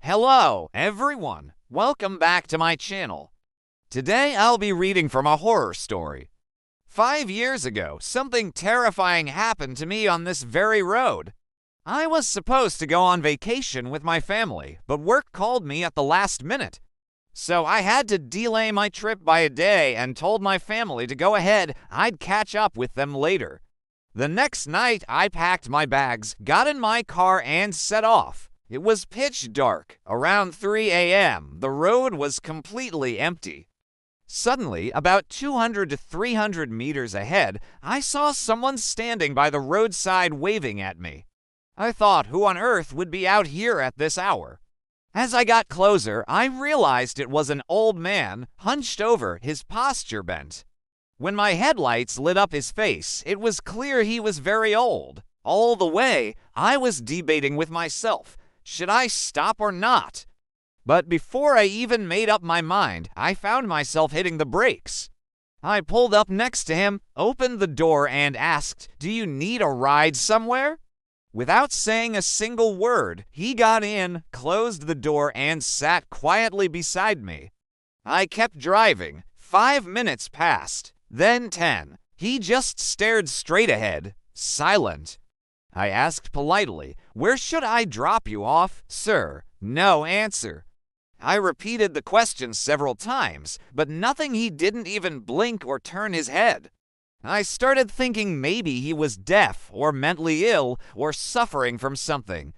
Hello, everyone. Welcome back to my channel. Today I'll be reading from a horror story. 5 years ago, something terrifying happened to me on this very road. I was supposed to go on vacation with my family, but work called me at the last minute. So I had to delay my trip by a day and told my family to go ahead. I'd catch up with them later. The next night, I packed my bags, got in my car, and set off. It was pitch dark. Around 3 a.m., the road was completely empty. Suddenly, about 200 to 300 meters ahead, I saw someone standing by the roadside waving at me. I thought, who on earth would be out here at this hour? As I got closer, I realized it was an old man, hunched over, his posture bent. When my headlights lit up his face, it was clear he was very old. All the way, I was debating with myself. Should I stop or not? But before I even made up my mind, I found myself hitting the brakes. I pulled up next to him, opened the door, and asked, "Do you need a ride somewhere?" Without saying a single word, he got in, closed the door, and sat quietly beside me. I kept driving. 5 minutes passed, then 10. He just stared straight ahead, silent. I asked politely, "Where should I drop you off, sir?" No answer. I repeated the question several times, but nothing. He didn't even blink or turn his head. I started thinking maybe he was deaf or mentally ill or suffering from something.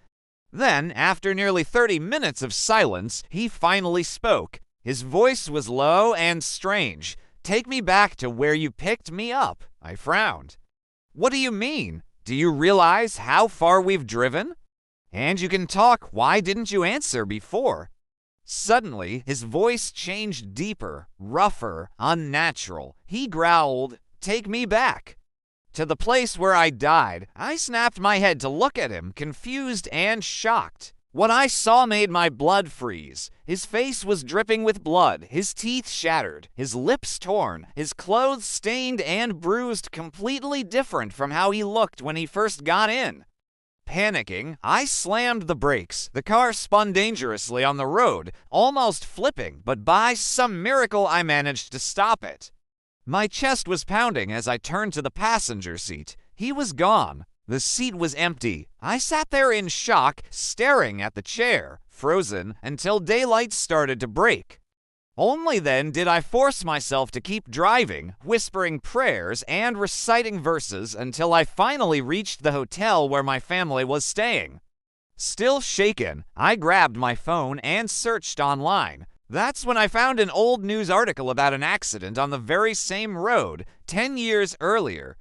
Then, after nearly 30 minutes of silence, he finally spoke. His voice was low and strange. "Take me back to where you picked me up." I frowned. "What do you mean? Do you realize how far we've driven? And you can talk. Why didn't you answer before?" Suddenly, his voice changed deeper, rougher, unnatural. He growled, "Take me back." "To the place where I died." I snapped my head to look at him, confused and shocked. What I saw made my blood freeze. His face was dripping with blood, his teeth shattered, his lips torn, his clothes stained and bruised, completely different from how he looked when he first got in. Panicking, I slammed the brakes. The car spun dangerously on the road, almost flipping, but by some miracle I managed to stop it. My chest was pounding as I turned to the passenger seat. He was gone. The seat was empty. I sat there in shock, staring at the chair, frozen, until daylight started to break. Only then did I force myself to keep driving, whispering prayers and reciting verses until I finally reached the hotel where my family was staying. Still shaken, I grabbed my phone and searched online. That's when I found an old news article about an accident on the very same road 10 years earlier.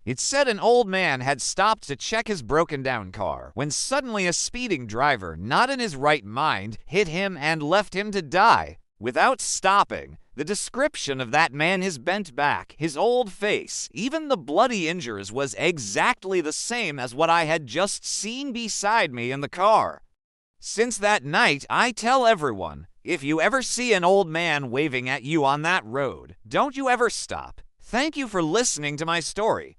It said an old man had stopped to check his broken-down car when suddenly a speeding driver, not in his right mind, hit him and left him to die without stopping. The description of that man, his bent back, his old face, even the bloody injuries, was exactly the same as what I had just seen beside me in the car. Since that night, I tell everyone, if you ever see an old man waving at you on that road, don't you ever stop. Thank you for listening to my story.